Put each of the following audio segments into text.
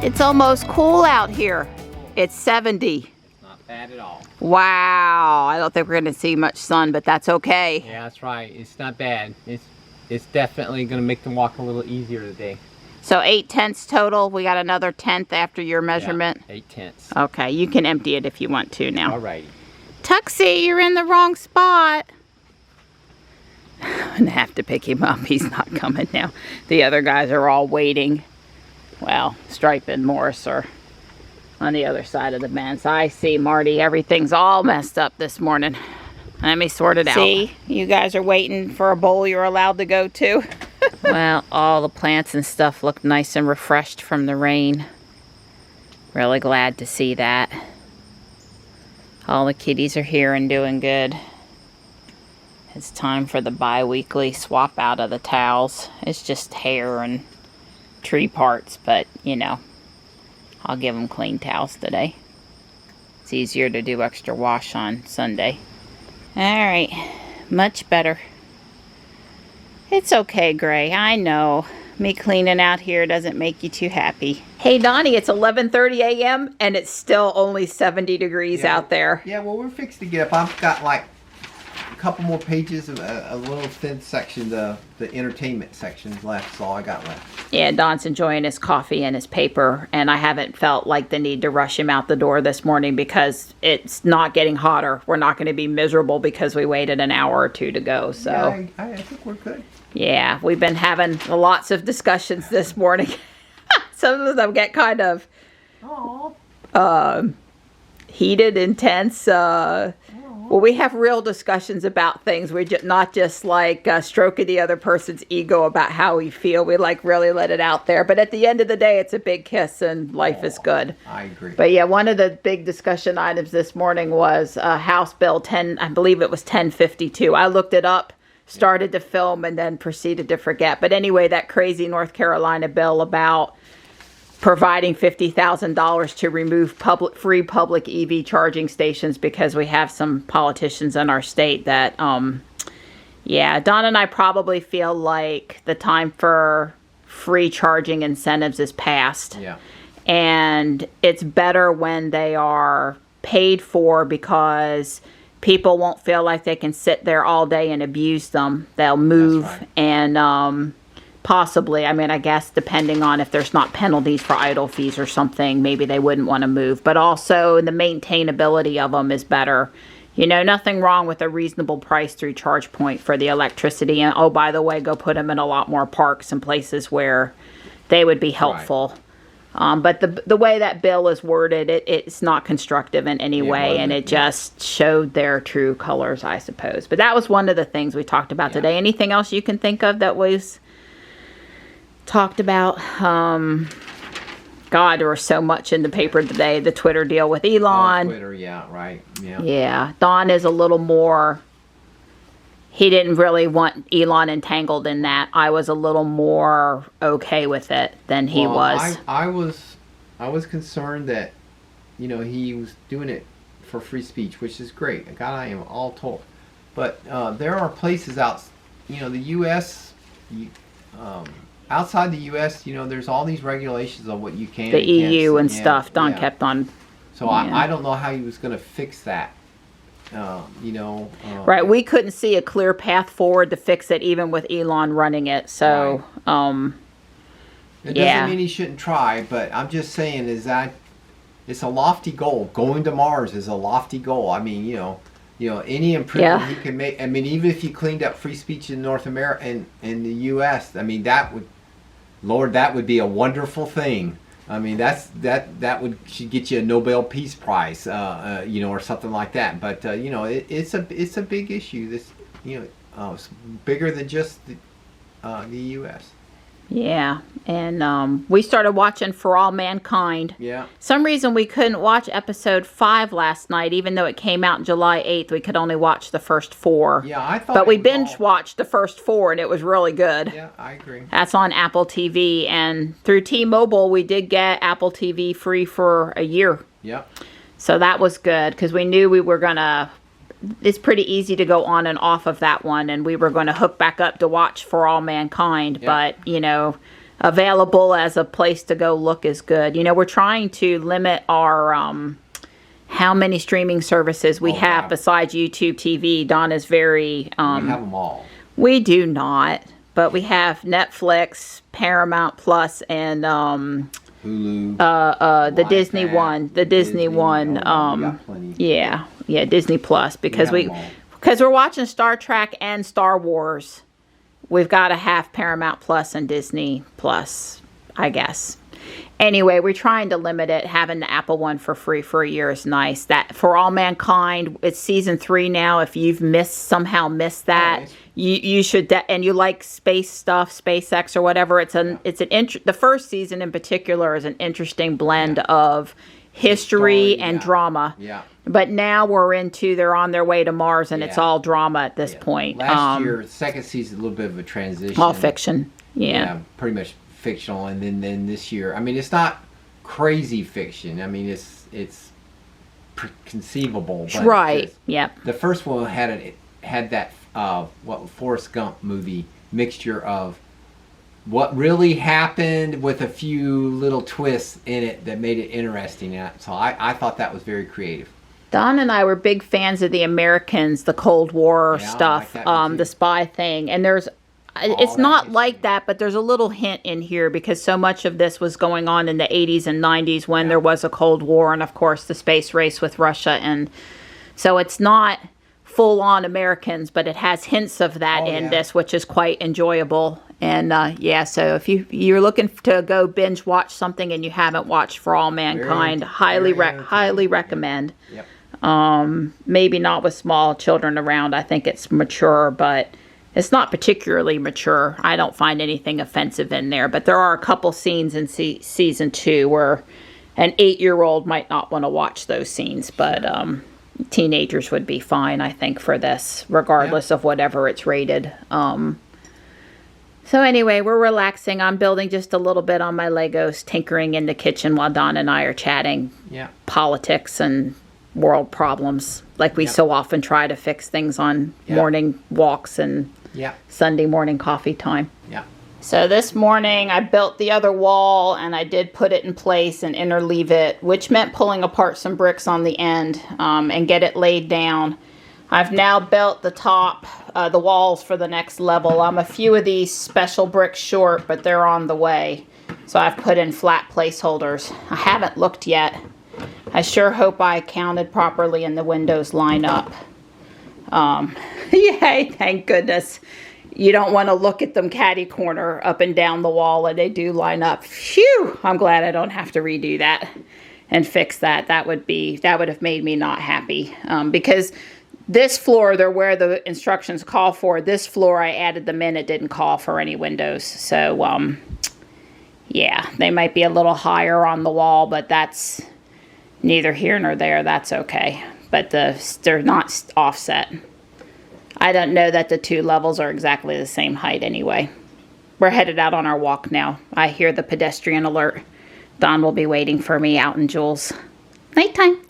It's almost cool out here. It's 70. Not bad at all. Wow. I don't think we're going to see much sun, but that's okay. Yeah, that's right. It's not bad. It's definitely going to make them walk a little easier today. So 8/10 total. We got another 1/10 after your measurement. Yeah, 8/10. Okay, you can empty it if you want to now. Alrighty. Tuxie, you're in the wrong spot. I'm gonna have to pick him up. He's not coming now. The other guys are all waiting. Well, Stripe and Morris are on the other side of the fence. I see, Marty. Everything's all messed up this morning. Let me sort it out. See, you guys are waiting for a bowl you're allowed to go to. Well, all the plants and stuff look nice and refreshed from the rain. Really glad to see that. All the kitties are here and doing good. It's time for the bi-weekly swap out of the towels. It's just hair and tree parts, but you know, I'll give them clean towels today. It's easier to do extra wash on Sunday. Alright, much better. It's okay, Gray. I know. Me cleaning out here doesn't make you too happy. Hey, Donnie, it's 11:30 a.m. and it's still only 70 degrees out there. Yeah, well, we're fixed to get up. I've got like a couple more pages of a little thin section, the entertainment sections left. That's all I got left. Yeah, Don's enjoying his coffee and his paper, and I haven't felt like the need to rush him out the door this morning because it's not getting hotter. We're not going to be miserable because we waited an hour or two to go. So yeah, I think we're good. Yeah, we've been having lots of discussions this morning. Some of them get kind of heated, intense. Well, we have real discussions about things. We're not just like stroking the other person's ego about how we feel. We like really let it out there. But at the end of the day, it's a big kiss and life is good. I agree. But yeah, one of the big discussion items this morning was House Bill 10, I believe it was 1052. I looked it up, started to film, and then proceeded to forget. But anyway, that crazy North Carolina bill about providing $50,000 to remove free public EV charging stations because we have some politicians in our state that, yeah, Don and I probably feel like the time for free charging incentives is past. Yeah. And it's better when they are paid for because people won't feel like they can sit there all day and abuse them. They'll move. That's right. And possibly, I mean, I guess depending on if there's not penalties for idle fees or something, maybe they wouldn't want to move. But also the maintainability of them is better. You know, nothing wrong with a reasonable price through charge point for the electricity. And oh, by the way, go put them in a lot more parks and places where they would be helpful. Right. But the way that bill is worded, it's not constructive in any way, and it just showed their true colors, I suppose. But that was one of the things we talked about today. Anything else you can think of that was talked about? God, there was so much in the paper today. The Twitter deal with Elon. Twitter, yeah, right. Yeah. Yeah. Don is a little more, he didn't really want Elon entangled in that. I was a little more okay with it than he was. I was concerned that, you know, he was doing it for free speech, which is great. God, I am all told. But there are places out, you know, the U.S., outside the U.S., you know, there's all these regulations on what you can. The EU and stuff. Don kept on. So I don't know how he was going to fix that. You know. Right. We couldn't see a clear path forward to fix it, even with Elon running it. So, it doesn't mean he shouldn't try, but I'm just saying is that it's a lofty goal. Going to Mars is a lofty goal. I mean, you know, any improvement he can make. I mean, even if you cleaned up free speech in North America and in the U.S., I mean, that would be a wonderful thing. I mean, that should get you a Nobel Peace Prize, you know, or something like that. But you know, it's a big issue. This, you know, it's bigger than just the U.S. Yeah, and we started watching For All Mankind. Yeah. Some reason we couldn't watch episode 5 last night, even though it came out July 8th. We could only watch the first 4. Yeah, I thought. But we binge watched the first 4, and it was really good. Yeah, I agree. That's on Apple TV, and through T-Mobile, we did get Apple TV free for a year. Yep. So that was good because we knew we were gonna. It's pretty easy to go on and off of that one, and we were going to hook back up to watch For All Mankind. But you know, available as a place to go look is good. You know, we're trying to limit our how many streaming services we have besides YouTube TV. Don is very we have them all. We do not, but we have Netflix, Paramount Plus, and Hulu, the Disney one, yeah, Disney Plus, because we're watching Star Trek and Star Wars. We've got to have Paramount Plus and Disney Plus, I guess. Anyway, we're trying to limit it. Having the Apple one for free for a year is nice. That For All Mankind, it's season 3 now. If you've somehow missed that, you should. And you like space stuff, SpaceX or whatever. The first season in particular is an interesting blend of history and drama. Yeah. But now they're on their way to Mars, and it's all drama at this point. Last year, second season, a little bit of a transition. All fiction. Yeah, pretty much fictional. And then this year, I mean, it's not crazy fiction. I mean, it's conceivable. But right. Yep. The first one had that Forrest Gump movie mixture of what really happened with a few little twists in it that made it interesting. So I thought that was very creative. Don and I were big fans of the Americans, the Cold War stuff, the spy thing. And it's not like that, but there's a little hint in here because so much of this was going on in the 80s and 90s when there was a Cold War and, of course, the space race with Russia. And so it's not full-on Americans, but it has hints of that in this, which is quite enjoyable. And so if you're looking to go binge watch something and you haven't watched For All Mankind, highly recommend. Yep. Maybe not with small children around. I think it's mature, but it's not particularly mature. I don't find anything offensive in there, but there are a couple scenes in season 2 where an 8-year-old might not want to watch those scenes, but teenagers would be fine, I think, for this, regardless of whatever it's rated. So anyway, we're relaxing. I'm building just a little bit on my Legos, tinkering in the kitchen while Don and I are chatting politics and world problems, like we so often try to fix things on morning walks and Sunday morning coffee time. Yeah. So this morning I built the other wall and I did put it in place and interleave it, which meant pulling apart some bricks on the end and get it laid down. I've now built the top, the walls for the next level. I'm a few of these special bricks short, but they're on the way. So I've put in flat placeholders. I haven't looked yet. I sure hope I counted properly and the windows line up. Yay, thank goodness. You don't want to look at them catty corner up and down the wall, and they do line up. Phew! I'm glad I don't have to redo that and fix that. That would have made me not happy. Because this floor, they're where the instructions call for. This floor, I added them in. It didn't call for any windows. So, yeah, they might be a little higher on the wall, but that's neither here nor there. That's okay. But they're not offset. I don't know that the 2 levels are exactly the same height anyway. We're headed out on our walk now. I hear the pedestrian alert. Don will be waiting for me out in Jules. Nighttime.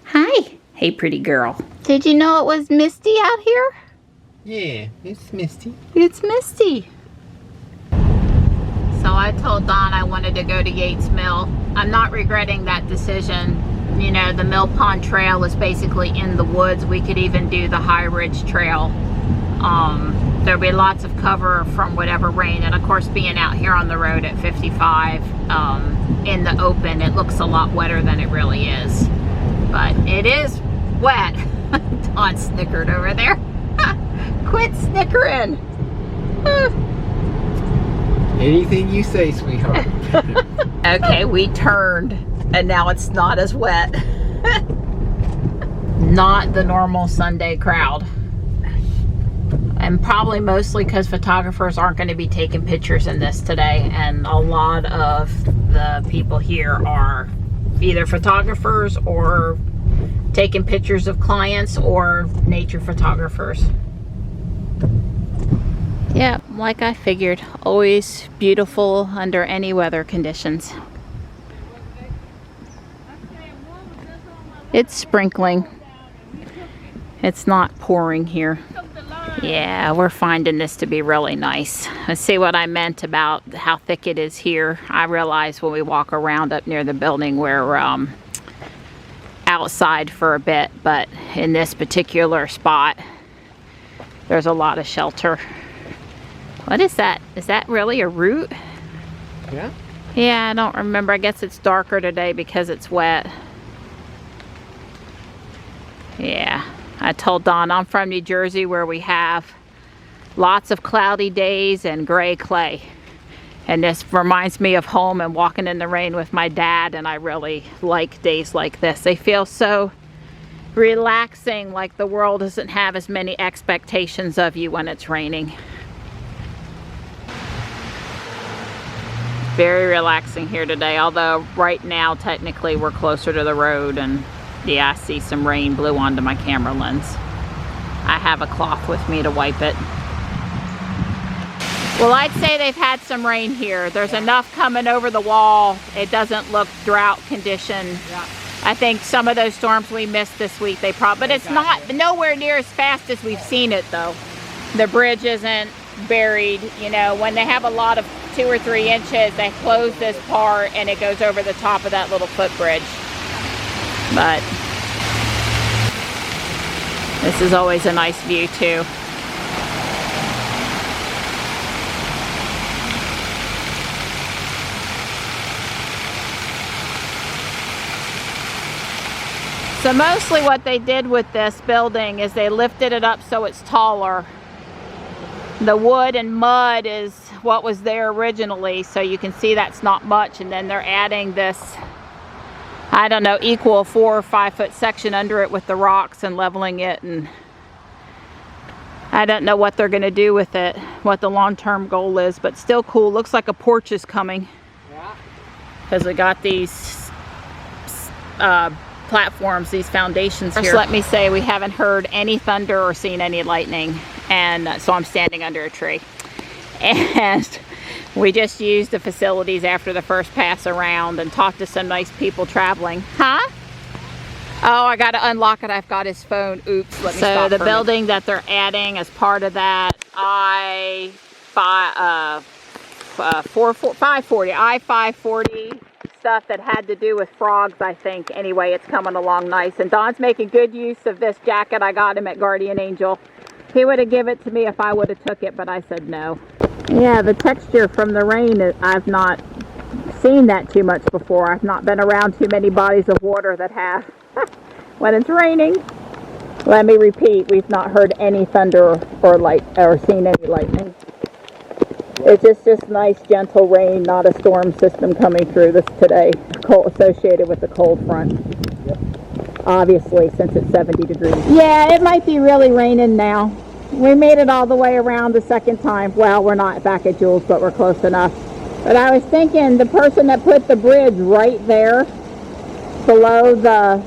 Hi. Hey, pretty girl. Did you know it was misty out here? Yeah, it's misty. It's misty. So I told Don I wanted to go to Yates Mill. I'm not regretting that decision. You know, the Mill Pond Trail is basically in the woods. We could even do the High Ridge Trail. There'll be lots of cover from whatever rain. And of course, being out here on the road at 55 in the open, it looks a lot wetter than it really is. But it is wet. Don snickered over there. Quit snickering. Anything you say, sweetheart. Okay, we turned and now it's not as wet. Not the normal Sunday crowd. And probably mostly because photographers aren't going to be taking pictures in this today, and a lot of the people here are either photographers or taking pictures of clients or nature photographers. Yeah, like I figured, always beautiful under any weather conditions. It's sprinkling. It's not pouring here. Yeah, we're finding this to be really nice. Let's see what I meant about how thick it is here. I realize when we walk around up near the building, we're outside for a bit, but in this particular spot, there's a lot of shelter. What is that? Is that really a root? Yeah. Yeah, I don't remember. I guess it's darker today because it's wet. Yeah, I told Dawn I'm from New Jersey, where we have lots of cloudy days and gray clay. And this reminds me of home and walking in the rain with my dad, and I really like days like this. They feel so relaxing, like the world doesn't have as many expectations of you when it's raining. Very relaxing here today, although right now technically we're closer to the road, and yeah, I see some rain blew onto my camera lens. I have a cloth with me to wipe it. Well, I'd say they've had some rain here. There's enough coming over the wall. It doesn't look drought condition. Yeah. I think some of those storms we missed this week, but it's not nowhere near as fast as we've seen it though. The bridge isn't buried. You know, when they have a lot of 2 or 3 inches, they close this part and it goes over the top of that little footbridge. But this is always a nice view too. So mostly what they did with this building is they lifted it up so it's taller. The wood and mud is what was there originally, so you can see that's not much, and then they're adding this, I don't know, equal 4 or 5 foot section under it with the rocks and leveling it, and I don't know what they're going to do with it, what the long-term goal is, but still cool. Looks like a porch is coming. Yeah. Because we got these platforms, these foundations here. First, let me say we haven't heard any thunder or seen any lightning, and so I'm standing under a tree. And we just used the facilities after the first pass around and talked to some nice people traveling. Huh? Oh, I got to unlock it. I've got his phone. Oops. Let me stop. So the building that they're adding as part of that I-540 stuff that had to do with frogs, I think. Anyway, it's coming along nice. And Don's making good use of this jacket I got him at Guardian Angel. He would have given it to me if I would have took it, but I said no. Yeah, the texture from the rain, I've not seen that too much before. I've not been around too many bodies of water that have. When it's raining, let me repeat, we've not heard any thunder or seen any lightning. It's just nice, gentle rain, not a storm system coming through this today, associated with the cold front. Yep. Obviously, since it's 70 degrees. Yeah, it might be really raining now. We made it all the way around the second time. Well, we're not back at Jules, but we're close enough. But I was thinking the person that put the bridge right there below the,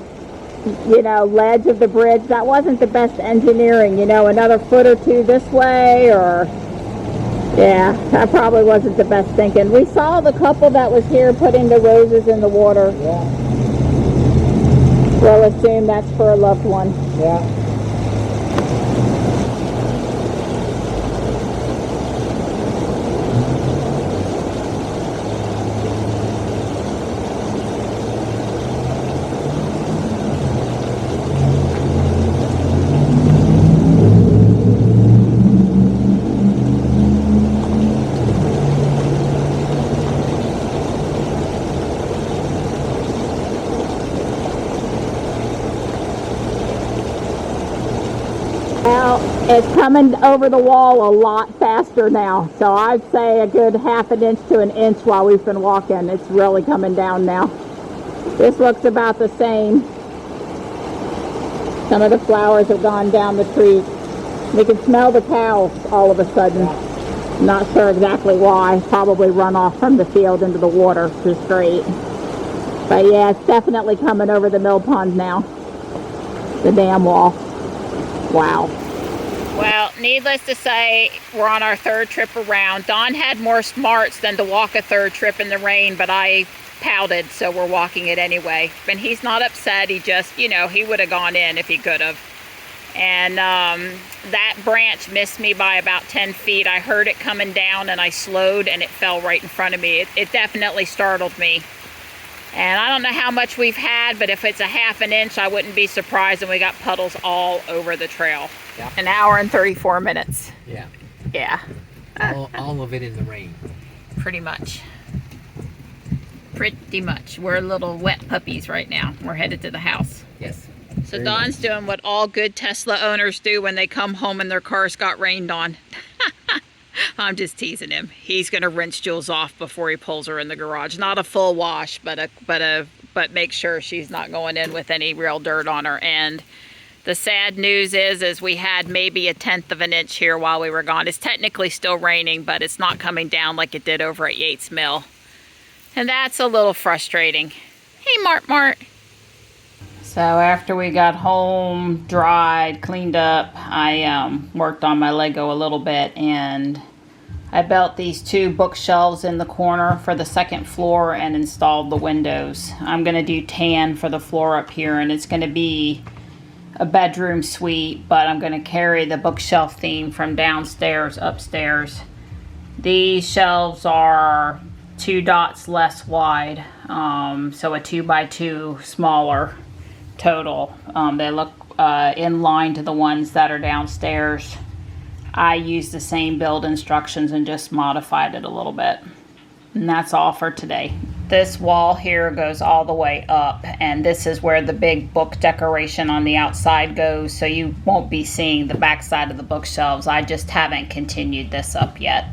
ledge of the bridge, that wasn't the best engineering, another foot or two this way, or yeah, that probably wasn't the best thinking. We saw the couple that was here putting the roses in the water. Yeah. We'll assume that's for a loved one. Yeah. It's coming over the wall a lot faster now, so I'd say a good ½ an inch to an inch while we've been walking. It's really coming down now. This looks about the same. Some of the flowers have gone down the tree. We can smell the cows all of a sudden. Not sure exactly why. Probably runoff from the field into the water, which is great. But yeah, it's definitely coming over the mill pond now. The dam wall. Wow. Well, needless to say, we're on our 3rd trip around. Don had more smarts than to walk a 3rd trip in the rain, but I pouted, so we're walking it anyway. And he's not upset. He just, he would have gone in if he could have. And that branch missed me by about 10 feet. I heard it coming down and I slowed and it fell right in front of me. It definitely startled me. And I don't know how much we've had, but if it's a ½ an inch, I wouldn't be surprised. And we got puddles all over the trail. Yeah. An hour and 34 minutes. Yeah. Yeah. All of it in the rain. Pretty much. Pretty much. We're little wet puppies right now. We're headed to the house. Yes. So Very Don's nice. doing what all good Tesla owners do when they come home and their cars got rained on. I'm just teasing him. He's gonna rinse Jules off before he pulls her in the garage. Not a full wash, but make sure she's not going in with any real dirt on her. And the sad news is we had maybe a 1/10 of an inch here while we were gone. It's technically still raining, but it's not coming down like it did over at Yates Mill. And that's a little frustrating. Hey, Mart. So after we got home, dried, cleaned up, I worked on my Lego a little bit, and I built these 2 bookshelves in the corner for the 2nd floor and installed the windows. I'm going to do tan for the floor up here, and it's going to be a bedroom suite, but I'm going to carry the bookshelf theme from downstairs upstairs. These shelves are 2 dots less wide, so a 2x2 smaller total. They look in line to the ones that are downstairs. I used the same build instructions and just modified it a little bit. And that's all for today. This wall here goes all the way up, and this is where the big book decoration on the outside goes, so you won't be seeing the back side of the bookshelves. I just haven't continued this up yet.